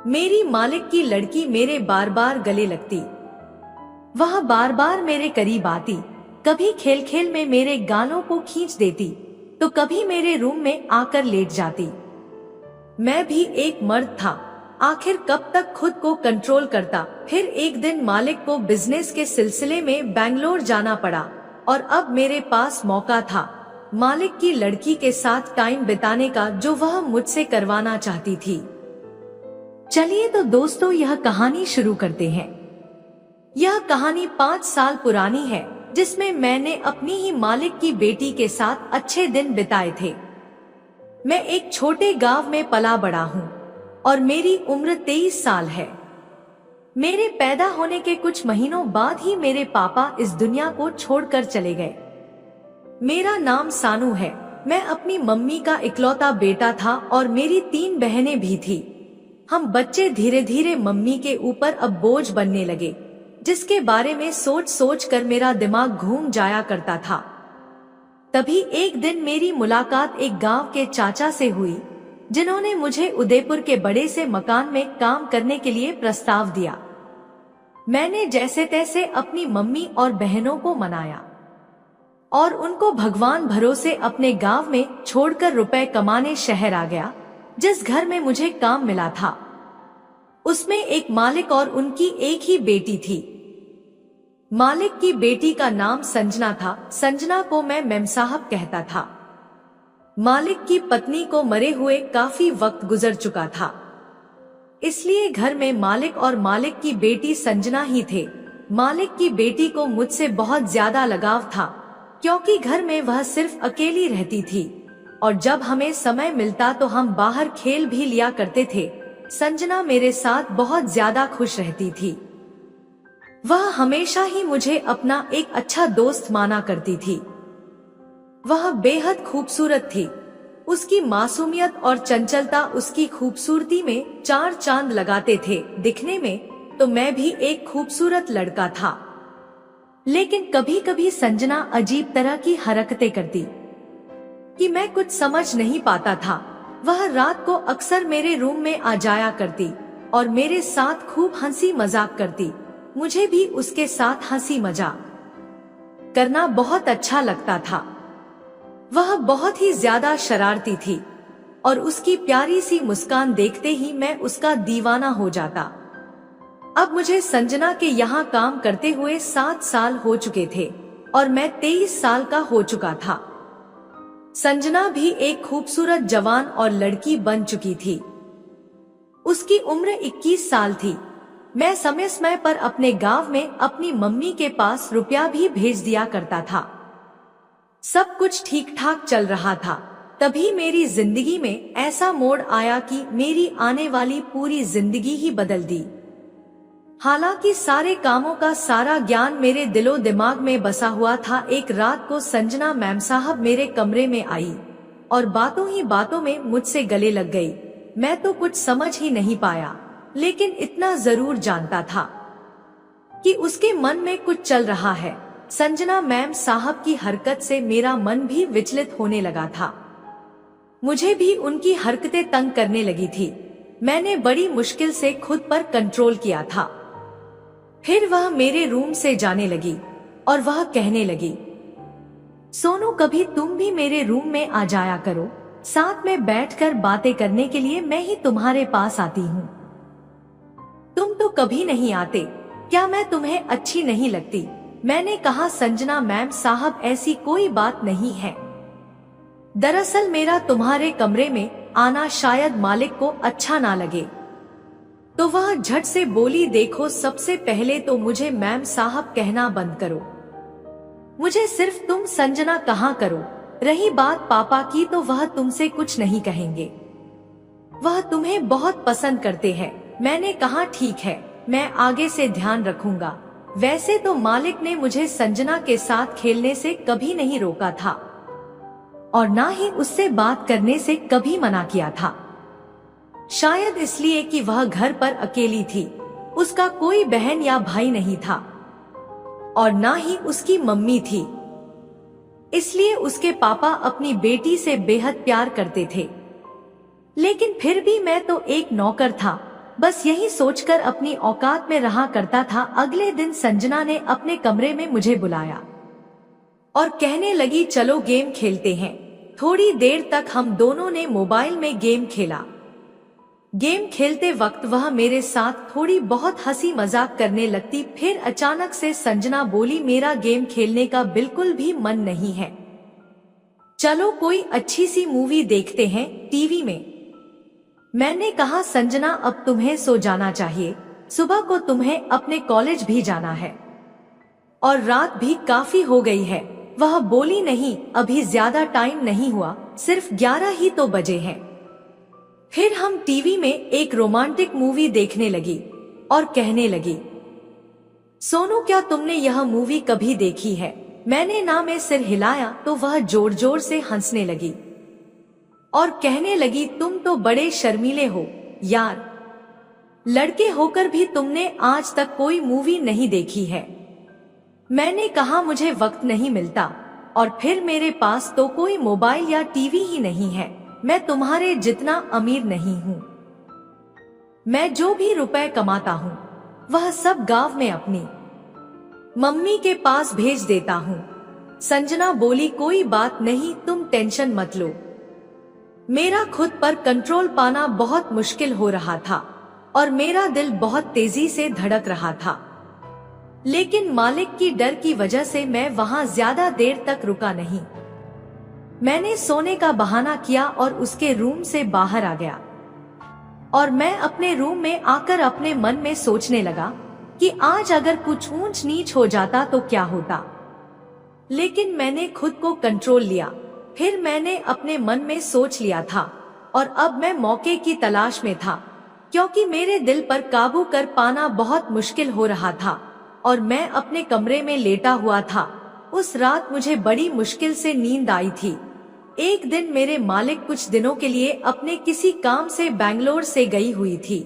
मेरी मालिक की लड़की मेरे बार बार गले लगती, वह बार बार मेरे करीब आती, कभी खेल खेल में मेरे गालों को खींच देती तो कभी मेरे रूम में आकर लेट जाती। मैं भी एक मर्द था, आखिर कब तक खुद को कंट्रोल करता। फिर एक दिन मालिक को बिजनेस के सिलसिले में बैंगलोर जाना पड़ा और अब मेरे पास मौका था मालिक की लड़की के साथ टाइम बिताने का, जो वह मुझसे करवाना चाहती थी। चलिए तो दोस्तों, यह कहानी शुरू करते हैं। यह कहानी 5 साल पुरानी है, जिसमें मैंने अपनी ही मालिक की बेटी के साथ अच्छे दिन बिताए थे। मैं एक छोटे गांव में पला बड़ा हूँ और मेरी उम्र 23 साल है। मेरे पैदा होने के कुछ महीनों बाद ही मेरे पापा इस दुनिया को छोड़कर चले गए। मेरा नाम सानू है। मैं अपनी मम्मी का इकलौता बेटा था और मेरी 3 बहनें भी थी। हम बच्चे धीरे धीरे मम्मी के ऊपर अब बोझ बनने लगे, जिसके बारे में सोच सोच कर मेरा दिमाग घूम जाया करता था। तभी एक दिन मेरी मुलाकात एक गांव के चाचा से हुई, जिन्होंने मुझे उदयपुर के बड़े से मकान में काम करने के लिए प्रस्ताव दिया। मैंने जैसे तैसे अपनी मम्मी और बहनों को मनाया और उनको भगवान भरोसे अपने गांव में छोड़कर रुपए कमाने शहर आ गया। जिस घर में मुझे काम मिला था उसमें एक मालिक और उनकी एक ही बेटी थी। मालिक की बेटी का नाम संजना था। संजना को मैं मेम साहब कहता था। मालिक की पत्नी को मरे हुए काफी वक्त गुजर चुका था, इसलिए घर में मालिक और मालिक की बेटी संजना ही थे। मालिक की बेटी को मुझसे बहुत ज्यादा लगाव था, क्योंकि घर में वह सिर्फ अकेली रहती थी और जब हमें समय मिलता तो हम बाहर खेल भी लिया करते थे। संजना मेरे साथ बहुत ज्यादा खुश रहती थी। वह हमेशा ही मुझे अपना एक अच्छा दोस्त माना करती थी। वह बेहद खूबसूरत थी। उसकी मासूमियत और चंचलता उसकी खूबसूरती में 4 चांद लगाते थे। दिखने में तो मैं भी एक खूबसूरत लड़का था, लेकिन कभी कभी संजना अजीब तरह की हरकतें करती कि मैं कुछ समझ नहीं पाता था। वह रात को अक्सर मेरे रूम में आ जाया करती और मेरे साथ खूब हंसी मजाक करती। मुझे भी उसके साथ हंसी मजाक करना बहुत अच्छा लगता था। वह बहुत ही ज्यादा शरारती थी और उसकी प्यारी सी मुस्कान देखते ही मैं उसका दीवाना हो जाता। अब मुझे संजना के यहाँ काम करते हुए 7 साल हो चुके थे और मैं 23 साल का हो चुका था। संजना भी एक खूबसूरत जवान और लड़की बन चुकी थी। उसकी उम्र 21 साल थी। मैं समय समय पर अपने गांव में अपनी मम्मी के पास रुपया भी भेज दिया करता था। सब कुछ ठीक ठाक चल रहा था। तभी मेरी जिंदगी में ऐसा मोड़ आया कि मेरी आने वाली पूरी जिंदगी ही बदल दी। हालांकि सारे कामों का सारा ज्ञान मेरे दिलो दिमाग में बसा हुआ था। एक रात को संजना मैम साहब मेरे कमरे में आई और बातों ही बातों में मुझसे गले लग गई। मैं तो कुछ समझ ही नहीं पाया, लेकिन इतना जरूर जानता था कि उसके मन में कुछ चल रहा है। संजना मैम साहब की हरकत से मेरा मन भी विचलित होने लगा था। मुझे भी उनकी हरकतें तंग करने लगी थी। मैंने बड़ी मुश्किल से खुद पर कंट्रोल किया था। फिर वह मेरे रूम से जाने लगी और वह कहने लगी, सोनू कभी तुम भी मेरे रूम में आ जाया करो, साथ में बैठकर बातें करने के लिए मैं ही तुम्हारे पास आती हूँ। तुम तो कभी नहीं आते, क्या मैं तुम्हें अच्छी नहीं लगती? मैंने कहा, संजना मैम साहब ऐसी कोई बात नहीं है। दरअसल मेरा तुम्हारे कमरे में आना शायद मालिक को अच्छा ना लगे। तो वह झट से बोली, देखो सबसे पहले तो मुझे मैम साहब कहना बंद करो। मुझे सिर्फ तुम संजना कहा करो। रही बात पापा की तो वह तुमसे कुछ नहीं कहेंगे। वह तुम्हें बहुत पसंद करते हैं। मैंने कहा ठीक है, मैं आगे से ध्यान रखूंगा। वैसे तो मालिक ने मुझे संजना के साथ खेलने से कभी नहीं रोका था और ना ही उससे बात करने से कभी मना किया था। शायद इसलिए कि वह घर पर अकेली थी। उसका कोई बहन या भाई नहीं था और ना ही उसकी मम्मी थी। इसलिए उसके पापा अपनी बेटी से बेहद प्यार करते थे। लेकिन फिर भी मैं तो एक नौकर था। बस यही सोचकर अपनी औकात में रहा करता था। अगले दिन संजना ने अपने कमरे में मुझे बुलाया और कहने लगी, चलो गेम खेलते हैं। थोड़ी देर तक हम दोनों ने मोबाइल में गेम खेला। गेम खेलते वक्त वह मेरे साथ थोड़ी बहुत हंसी मजाक करने लगती। फिर अचानक से संजना बोली, मेरा गेम खेलने का बिल्कुल भी मन नहीं है, चलो कोई अच्छी सी मूवी देखते हैं टीवी में। मैंने कहा, संजना अब तुम्हें सो जाना चाहिए, सुबह को तुम्हें अपने कॉलेज भी जाना है और रात भी काफी हो गई है। वह बोली, नहीं अभी ज्यादा टाइम नहीं हुआ, सिर्फ 11 ही तो बजे हैं। फिर हम टीवी में एक रोमांटिक मूवी देखने लगी और कहने लगी, सोनू क्या तुमने यह मूवी कभी देखी है? मैंने ना में सिर हिलाया तो वह जोर जोर से हंसने लगी और कहने लगी, तुम तो बड़े शर्मीले हो यार, लड़के होकर भी तुमने आज तक कोई मूवी नहीं देखी है। मैंने कहा, मुझे वक्त नहीं मिलता और फिर मेरे पास तो कोई मोबाइल या टीवी ही नहीं है। मैं तुम्हारे जितना अमीर नहीं हूँ। मैं जो भी रुपए कमाता हूँ वह सब गांव में अपनी मम्मी के पास भेज देता हूँ। संजना बोली, कोई बात नहीं, तुम टेंशन मत लो। मेरा खुद पर कंट्रोल पाना बहुत मुश्किल हो रहा था और मेरा दिल बहुत तेजी से धड़क रहा था, लेकिन मालिक की डर की वजह से मैं वहां ज्यादा देर तक रुका नहीं। मैंने सोने का बहाना किया और उसके रूम से बाहर आ गया और मैं अपने रूम में आकर अपने मन में सोचने लगा कि आज अगर कुछ ऊंच नीच हो जाता तो क्या होता। लेकिन मैंने खुद को कंट्रोल लिया। फिर मैंने अपने मन में सोच लिया था और अब मैं मौके की तलाश में था, क्योंकि मेरे दिल पर काबू कर पाना बहुत मुश्किल हो रहा था और मैं अपने कमरे में लेटा हुआ था। उस रात मुझे बड़ी मुश्किल से नींद आई थी। एक दिन मेरे मालिक कुछ दिनों के लिए अपने किसी काम से बेंगलोर से गई हुई थी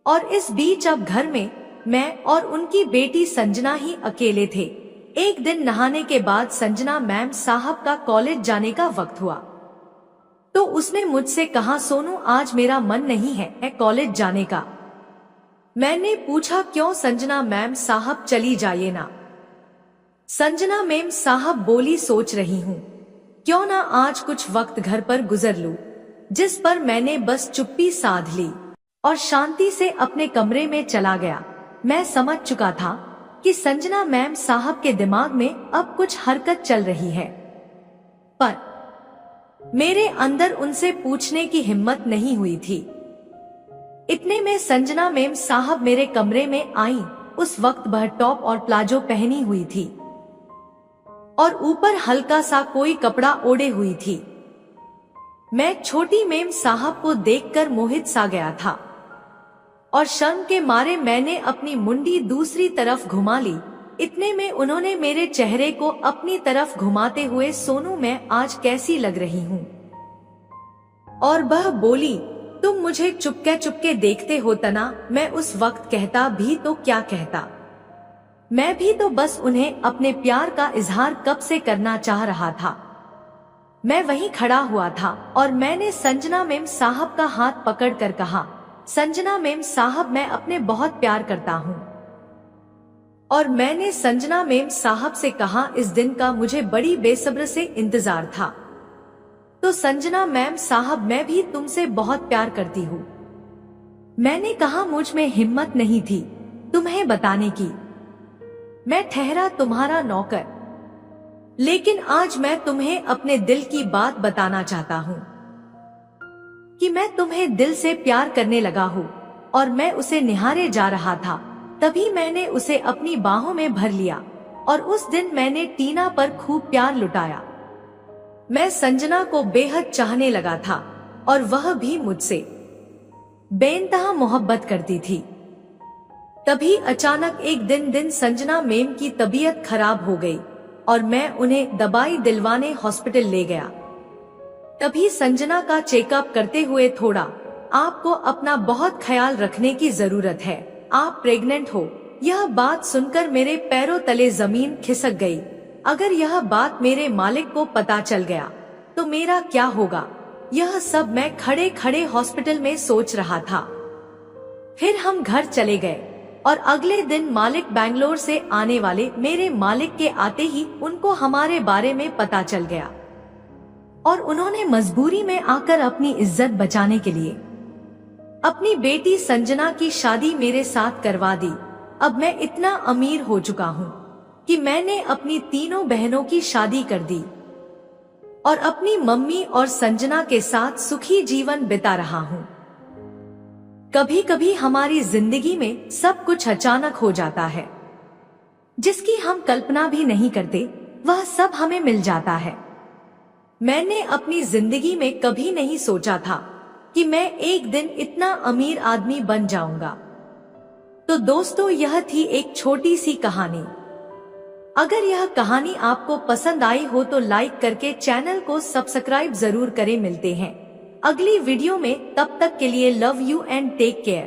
और इस बीच अब घर में मैं और उनकी बेटी संजना ही अकेले थे। एक दिन नहाने के बाद संजना मैम साहब का कॉलेज जाने का वक्त हुआ तो उसने मुझसे कहा, सोनू आज मेरा मन नहीं है कॉलेज जाने का। मैंने पूछा, क्यों? संजना मैम साहब चली जाइए ना। संजना मैम साहब बोली, सोच रही हूँ क्यों ना आज कुछ वक्त घर पर गुजर लूं। जिस पर मैंने बस चुप्पी साध ली और शांति से अपने कमरे में चला गया। मैं समझ चुका था कि संजना मैम साहब के दिमाग में अब कुछ हरकत चल रही है, पर मेरे अंदर उनसे पूछने की हिम्मत नहीं हुई थी। इतने में संजना मैम साहब मेरे कमरे में आई। उस वक्त वह टॉप और प्लाजो पहनी हुई थी और ऊपर हल्का सा कोई कपड़ा ओढ़े हुई थी। मैं छोटी मैम साहब को देखकर मोहित सा गया था और शर्म के मारे मैंने अपनी मुंडी दूसरी तरफ घुमा ली। इतने में उन्होंने मेरे चेहरे को अपनी तरफ घुमाते हुए, सोनू मैं आज कैसी लग रही हूँ? और वह बोली, तुम मुझे चुपके चुपके देखते हो तना। मैं उस वक्त कहता भी तो क्या कहता, मैं भी तो बस उन्हें अपने प्यार का इजहार कब से करना चाह रहा था। मैं वहीं खड़ा हुआ था और मैंने संजना मैम साहब का हाथ पकड़कर कहा, संजना मैम साहब मैं अपने बहुत प्यार करता हूँ। और मैंने संजना मैम साहब से कहा, इस दिन का मुझे बड़ी बेसब्र से इंतजार था। तो संजना मैम साहब मैं भी तुमसे बहुत प्यार करती हूँ। मैंने कहा, मुझ में हिम्मत नहीं थी तुम्हें बताने की। मैं ठहरा तुम्हारा नौकर, लेकिन आज मैं तुम्हें अपने दिल की बात बताना चाहता हूँ कि मैं तुम्हें दिल से प्यार करने लगा हूँ। और मैं उसे निहारे जा रहा था, तभी मैंने उसे अपनी बाहों में भर लिया और उस दिन मैंने टीना पर खूब प्यार लुटाया। मैं संजना को बेहद चाहने लगा था और वह भी मुझसे बेइंतहा मोहब्बत करती थी। तभी अचानक एक दिन संजना मैम की तबीयत खराब हो गई और मैं उन्हें दवाई दिलवाने हॉस्पिटल ले गया। तभी संजना का चेकअप करते हुए, थोड़ा आपको अपना बहुत ख्याल रखने की जरूरत है, आप प्रेग्नेंट हो। यह बात सुनकर मेरे पैरों तले जमीन खिसक गई। अगर यह बात मेरे मालिक को पता चल गया तो मेरा क्या होगा? यह सब मैं खड़े खड़े हॉस्पिटल में सोच रहा था। फिर हम घर चले गए और अगले दिन मालिक बैंगलोर से आने वाले मेरे मालिक के आते ही उनको हमारे बारे में पता चल गया और उन्होंने मजबूरी में आकर अपनी इज्जत बचाने के लिए अपनी बेटी संजना की शादी मेरे साथ करवा दी। अब मैं इतना अमीर हो चुका हूँ कि मैंने अपनी तीनों बहनों की शादी कर दी और अपनी मम्मी और संजना के साथ सुखी जीवन बिता रहा हूँ। कभी कभी हमारी जिंदगी में सब कुछ अचानक हो जाता है, जिसकी हम कल्पना भी नहीं करते, वह सब हमें मिल जाता है। मैंने अपनी जिंदगी में कभी नहीं सोचा था कि मैं एक दिन इतना अमीर आदमी बन जाऊंगा। तो दोस्तों, यह थी एक छोटी सी कहानी। अगर यह कहानी आपको पसंद आई हो तो लाइक करके चैनल को सब्सक्राइब जरूर करें। मिलते हैं अगली वीडियो में, तब तक के लिए love you and take care.